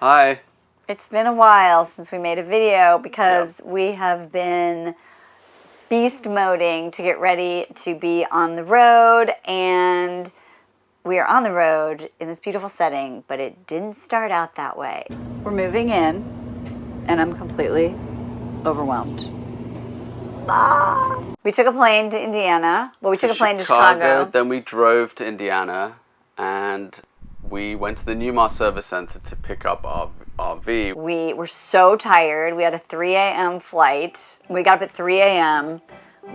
Hi. It's been a while since we made a video because we have been beast moding to get ready to be on the road, and we are on the road in this beautiful setting, but it didn't start out that way. We're moving in, and I'm completely overwhelmed. We took a plane to Indiana. Well, we took a plane to Chicago. Then we drove to Indiana, and we went to the Newmar Service Center to pick up our RV. We were so tired. We had a 3 a.m. flight. We got up at 3 a.m.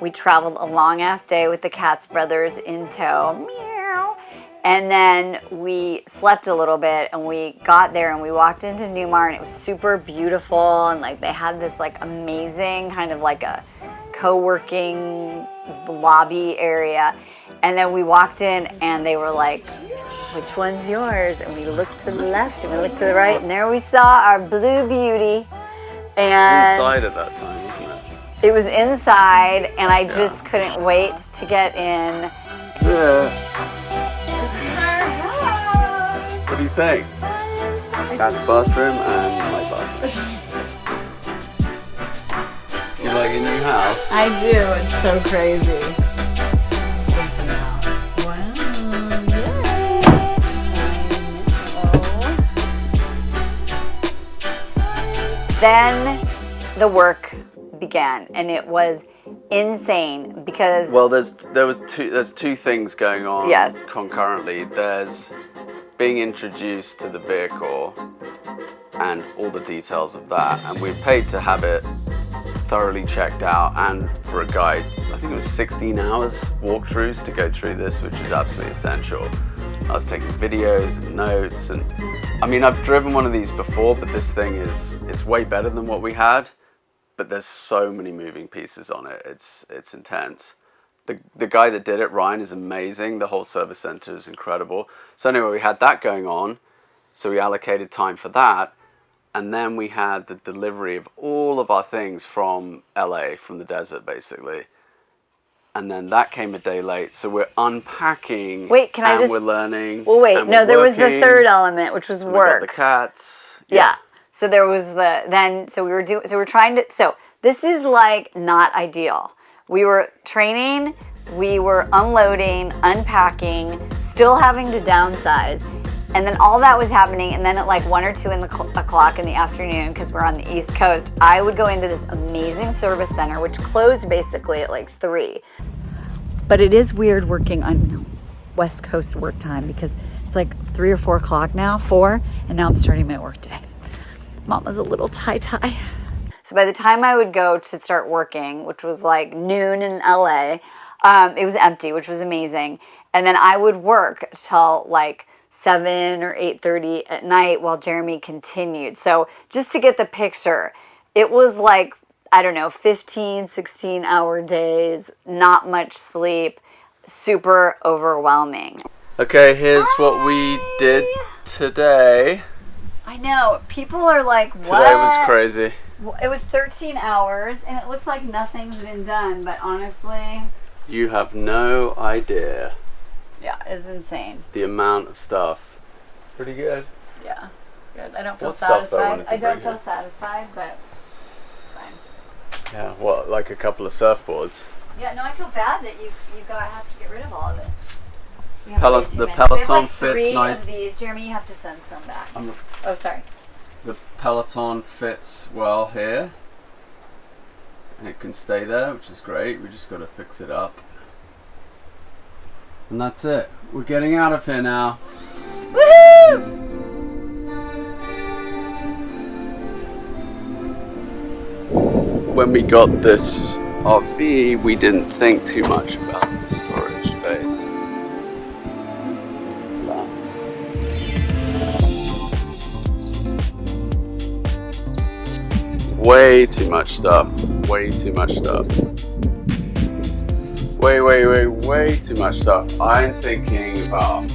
We traveled a long-ass day with the Katz brothers in tow. Meow. And then we slept a little bit, and we got there, and we walked into Newmar, and it was super beautiful, and like they had this like amazing kind of like a co-working lobby area. And then we walked in, and they were like, which one's yours? And we looked to the left, and we looked to the right, and there we saw our Blue Beauty. And inside at that time, wasn't it? It was inside, and I just couldn't wait to get in. What do you think? Cat's bathroom and my bathroom. Do you like your new house? I do. It's so crazy. Then the work began, and it was insane because there's two things going on concurrently. There's being introduced to the vehicle and all the details of that, and we paid to have it thoroughly checked out, and for a guide, I think it was 16 hours walkthroughs to go through this, which is absolutely essential. I was taking videos and notes, and I mean, I've driven one of these before, but this thing it's way better than what we had, but there's so many moving pieces on it. It's intense. The guy that did it, Ryan, is amazing. The whole service center is incredible. So anyway, we had that going on, so we allocated time for that, and then we had the delivery of all of our things from LA, from the desert, basically. And then that came a day late, so we're unpacking. Wait, can I just? We're learning. Well, wait, no, there was the third element, which was work. We got the cats. Yeah. So there was so this is like not ideal. We were training, we were unloading, unpacking, still having to downsize. And then all that was happening, and then at like 1 or 2 o'clock in the afternoon, because we're on the East Coast, I would go into this amazing service center, which closed basically at like 3. But it is weird working on West Coast work time, because it's like 3 or 4 o'clock now, 4, and now I'm starting my work day. Mama's a little tie-tie. So by the time I would go to start working, which was like noon in LA, it was empty, which was amazing. And then I would work till like 7 or 8:30 at night while Jeremy continued. So just to get the picture, it was like, I don't know, 15, 16-hour days, not much sleep, super overwhelming. Okay, here's what we did today. I know. People are like, what? Today was crazy. It was 13 hours, and it looks like nothing's been done, but honestly... You have no idea. Yeah, it was insane. The amount of stuff. Pretty good. Yeah, it's good. I don't feel satisfied. I don't feel satisfied, but it's fine. Yeah, what, like a couple of surfboards? Yeah, no, I feel bad that you have to get rid of all of it. The Peloton fits nice. Of these. Jeremy, you have to send some back. Oh, sorry. The Peloton fits well here. And it can stay there, which is great. We just got to fix it up. And that's it. We're getting out of here now. Woohoo! When we got this RV, we didn't think too much about the storage space. Way too much stuff. Way too much stuff. Way too much stuff. I'm thinking about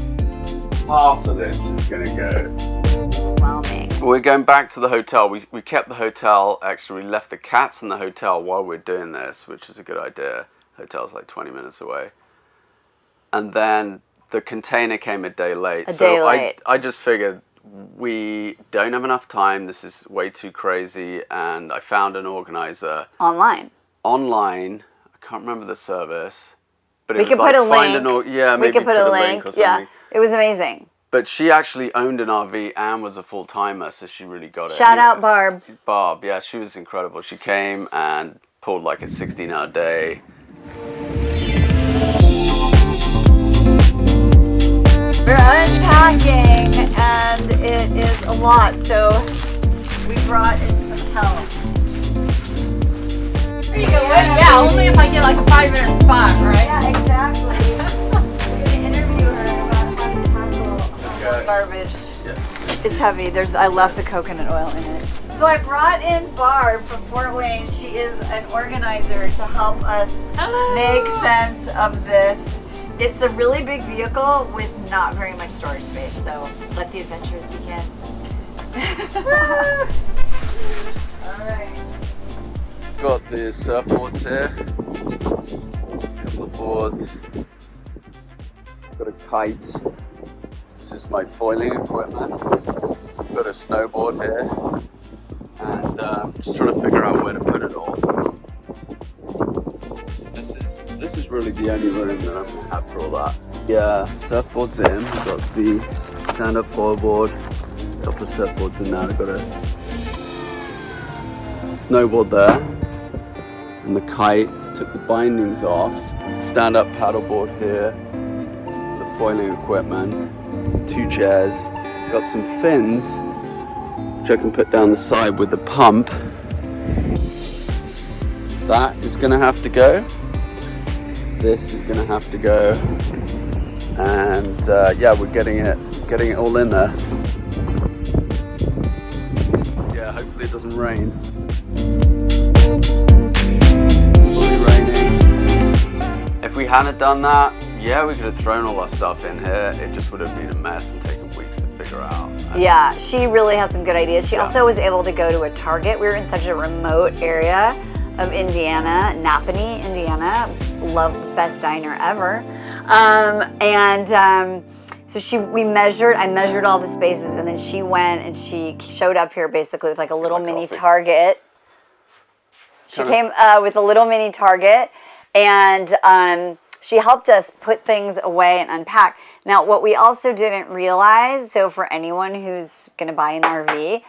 half of this is going to go. Overwhelming. We're going back to the hotel. We kept the hotel extra. We left the cats in the hotel while we're doing this, which is a good idea. Hotel's like 20 minutes away. And then the container came a day late. Day late. I just figured we don't have enough time. This is way too crazy. And I found an organizer. Online. I can't remember the service. But we could put a link. Maybe we could put a link or something. Yeah, it was amazing. But she actually owned an RV and was a full-timer, so she really got it. Shout out Barb. Barb, yeah, she was incredible. She came and pulled like a 16-hour day. We're unpacking, and it is a lot, so we brought in some help. There you go. Yeah, only if I get like a 5-minute spot, right? Yeah, exactly. We're going to interview her about how to tackle garbage. Yes. It's heavy. I left the coconut oil in it. So I brought in Barb from Fort Wayne. She is an organizer to help us make sense of this. It's a really big vehicle with not very much storage space, so let the adventures begin. All right. Got the surfboards here. Couple of boards. Got a kite. This is my foiling equipment. I've got a snowboard here. And I'm just trying to figure out where to put it all. This is really the only room that I'm gonna have for all that. Yeah, surfboards in. We've got the stand-up foilboard. A couple of surfboards in there. I've got a snowboard there. And the kite. Took the bindings off. Stand-up paddleboard here. The foiling equipment. 2 chairs. Got some fins, which I can put down the side with the pump. That is gonna have to go. This is gonna have to go. And yeah, we're getting it all in there. Yeah, hopefully it doesn't rain. Fully raining. If we hadn't done that, yeah, we could have thrown all our stuff in here. It just would have been a mess and taken weeks to figure out. Yeah, she really had some good ideas. She also was able to go to a Target. We were in such a remote area of Indiana, Napanee, Indiana. Love the best diner ever. So I measured all the spaces, and then she went and she showed up here basically with like a little mini Target. She came with a little mini Target, and she helped us put things away and unpack. Now, what we also didn't realize, so for anyone who's going to buy an RV,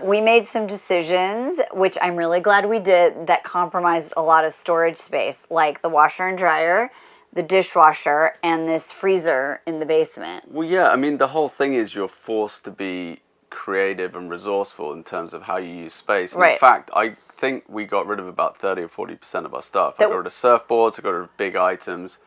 we made some decisions, which I'm really glad we did, that compromised a lot of storage space, like the washer and dryer, the dishwasher, and this freezer in the basement. Well, yeah, I mean, the whole thing is you're forced to be creative and resourceful in terms of how you use space. And right. In fact, I think we got rid of about 30 or 40% of our stuff. I got rid of surfboards, I got rid of big items.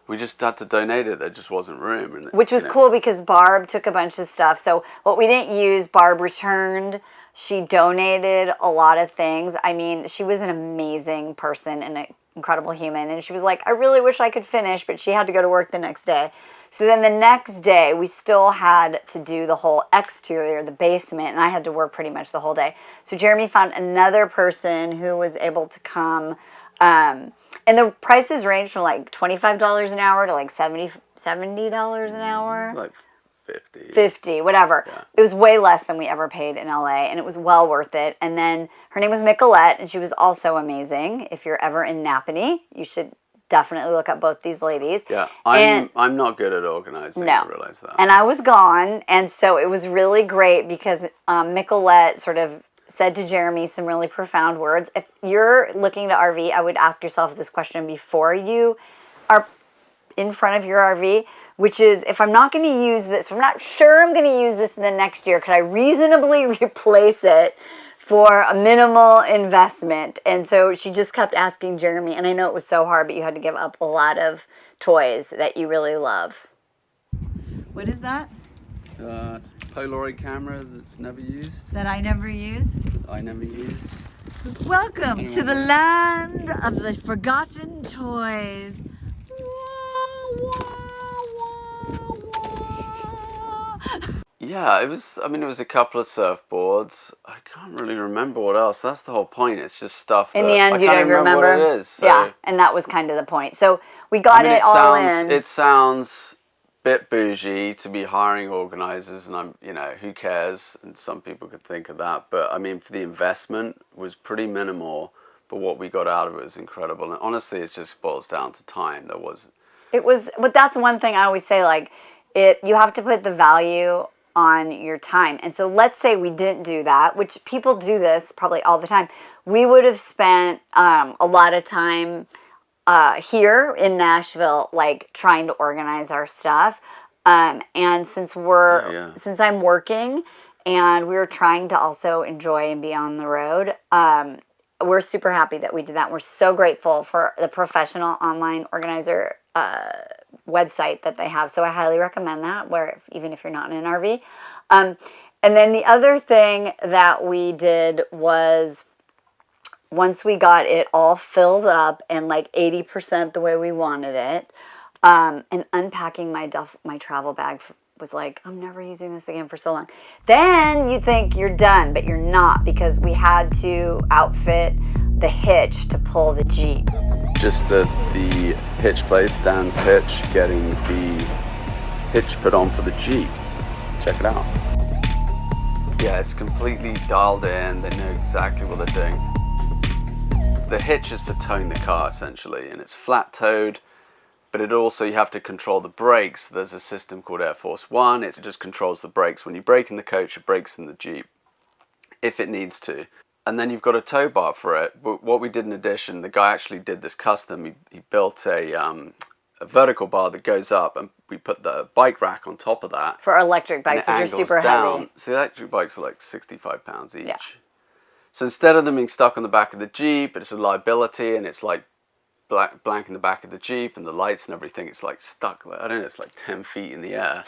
We just had to donate it. There just wasn't room. And, which was cool because Barb took a bunch of stuff. So what we didn't use, Barb returned. She donated a lot of things. I mean, she was an amazing person and an incredible human. And she was like, I really wish I could finish, but she had to go to work the next day. So then the next day, we still had to do the whole exterior, the basement, and I had to work pretty much the whole day. So Jeremy found another person who was able to come. And the prices range from like $25 an hour to like $70 an hour. Like 50, whatever. Yeah. It was way less than we ever paid in LA, and it was well worth it. And then her name was Micolette, and she was also amazing. If you're ever in Napanee, you should definitely look up both these ladies. Yeah, I'm not good at organizing. No. I realize that. And I was gone, and so it was really great because Micolette sort of said to Jeremy some really profound words. If you're looking to RV, I would ask yourself this question before you are in front of your RV, which is, if I'm not going to use this, if I'm not sure I'm going to use this in the next year, could I reasonably replace it for a minimal investment? And so she just kept asking Jeremy, and I know it was so hard, but you had to give up a lot of toys that you really love. What is that? Polaroid camera that's never used. That I never use? That I never use. Welcome to the land of the forgotten toys. Yeah, it was a couple of surfboards. I can't really remember what else. That's the whole point. It's just stuff in the end, you don't remember what it is. So. Yeah, and that was kind of the point. So we got it all in. It sounds bit bougie to be hiring organizers, and I'm, who cares? And some people could think of that, but I mean, for the investment was pretty minimal, but what we got out of it was incredible. And honestly, it just boils down to time. But that's one thing I always say, like, you have to put the value on your time. And so let's say we didn't do that, which people do this probably all the time. We would have spent a lot of time here in Nashville, like trying to organize our stuff. And since since I'm working and we were trying to also enjoy and be on the road, we're super happy that we did that. We're so grateful for the professional online organizer website that they have. So I highly recommend that, even if you're not in an RV. And then the other thing that we did was, once we got it all filled up and like 80% the way we wanted it, and unpacking my travel bag was like, I'm never using this again for so long. Then you think you're done, but you're not, because we had to outfit the hitch to pull the Jeep. Just at the hitch place, Dan's Hitch, getting the hitch put on for the Jeep. Check it out. Yeah, it's completely dialed in. They know exactly what they're doing. The hitch is for towing the car, essentially, and it's flat-towed, but it also, you have to control the brakes. There's a system called Air Force One. It just controls the brakes. When you brake in the coach, it brakes in the Jeep, if it needs to. And then you've got a tow bar for it. But what we did in addition, the guy actually did this custom. He built a vertical bar that goes up, and we put the bike rack on top of that. For electric bikes, which are super heavy. So the electric bikes are like 65 pounds each. Yeah. So instead of them being stuck on the back of the Jeep, it's a liability, and it's like blank in the back of the Jeep, and the lights and everything, it's like stuck, I don't know, it's like 10 feet in the air.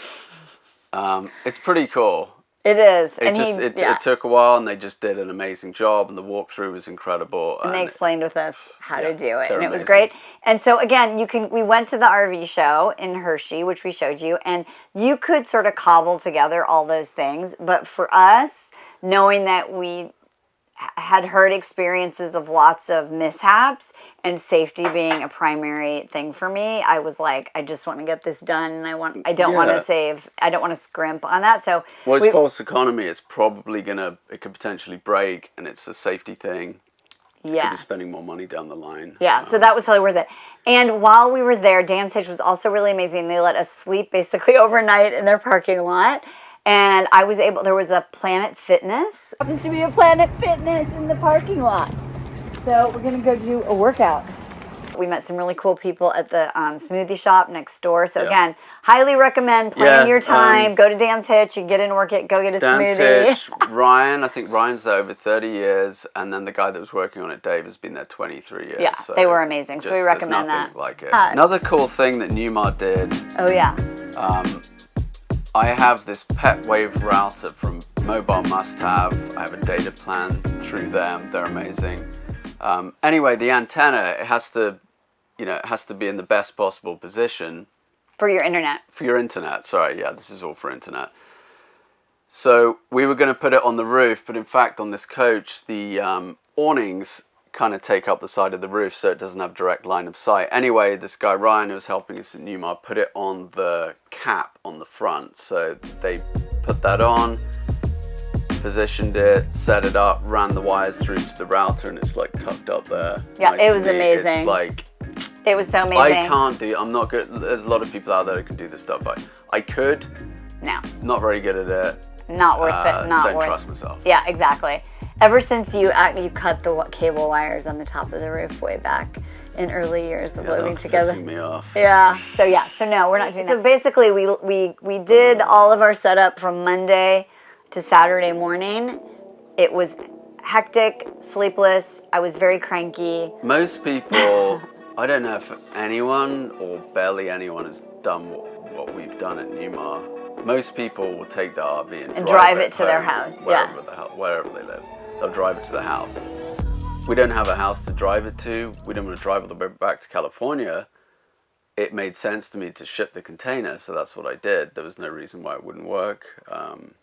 It's pretty cool. It is. It took a while, and they just did an amazing job, and the walkthrough was incredible. And they explained with us how to do it, and it was amazing. great. And so again, we went to the RV show in Hershey, which we showed you, and you could sort of cobble together all those things. But for us, knowing that we had heard experiences of lots of mishaps, and safety being a primary thing for me, I was like, I just want to get this done, and I don't want to scrimp on that. So it's false economy. It's probably it could potentially break, and it's a safety thing. Yeah. Could be spending more money down the line. Yeah, so that was totally worth it. And while we were there, Dan's Hitch was also really amazing. They let us sleep basically overnight in their parking lot. And there was a Planet Fitness. Happens to be a Planet Fitness in the parking lot. So we're going to go do a workout. We met some really cool people at the smoothie shop next door. So again, highly recommend planning your time. Go to Dan's Hitch, you get in, work it, go get a smoothie. Dan's Hitch, Ryan, I think Ryan's there over 30 years. And then the guy that was working on it, Dave, has been there 23 years. Yeah, so they were amazing. So we recommend that. Like it. Another cool thing that Newmar did. Oh, yeah. I have this Pet Wave router from Mobile Must Have. I have a data plan through them. They're amazing. Anyway, the antenna, it has to be in the best possible position. For your internet. For your internet, sorry. Yeah, this is all for internet. So we were going to put it on the roof, but in fact on this coach, the awnings kind of take up the side of the roof, so it doesn't have direct line of sight. Anyway, this guy Ryan, who was helping us at Newmar, put it on the cap on the front. So they put that on, positioned it, set it up, ran the wires through to the router, and it's like tucked up there. Yeah, nice it was amazing. It was so amazing. I'm not good. There's a lot of people out there who can do this stuff. I could. No. Not very good at it. Not worth it. Don't trust myself. Yeah, exactly. Ever since you cut the cable wires on the top of the roof way back in early years of living together. Pissing me off. Yeah. So no, we're not doing that. So basically, we did all of our setup from Monday to Saturday morning. It was hectic, sleepless. I was very cranky. Most people, I don't know if anyone or barely anyone has done what we've done at Newmar. Most people will take the RV and drive it to their house. Wherever they live. They'll drive it to the house. We don't have a house to drive it to. We don't want to drive all the way back to California. It made sense to me to ship the container, so that's what I did. There was no reason why it wouldn't work.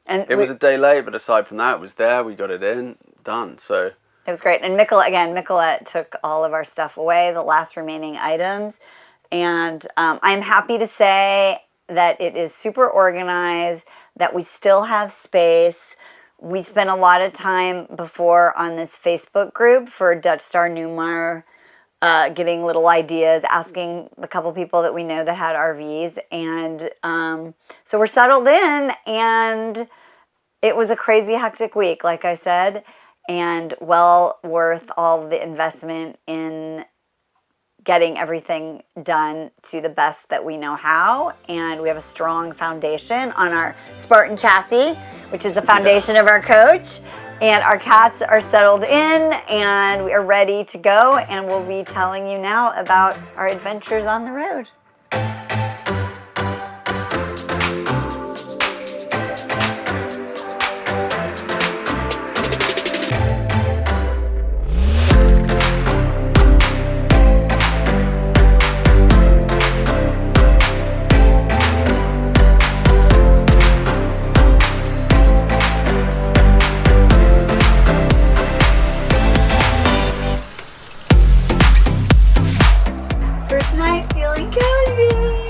It was a day late, but aside from that, it was there. We got it in, done. So it was great. And Nicolette took all of our stuff away, the last remaining items. And I'm happy to say that it is super organized, that we still have space. We spent a lot of time before on this Facebook group for Dutch Star Newmar, getting little ideas, asking the couple people that we know that had RVs. And so we're settled in, and it was a crazy hectic week, like I said, and well worth all the investment in getting everything done to the best that we know how. And we have a strong foundation on our Spartan chassis, which is the foundation of our coach. And our cats are settled in, and we are ready to go. And we'll be telling you now about our adventures on the road. First night feeling cozy.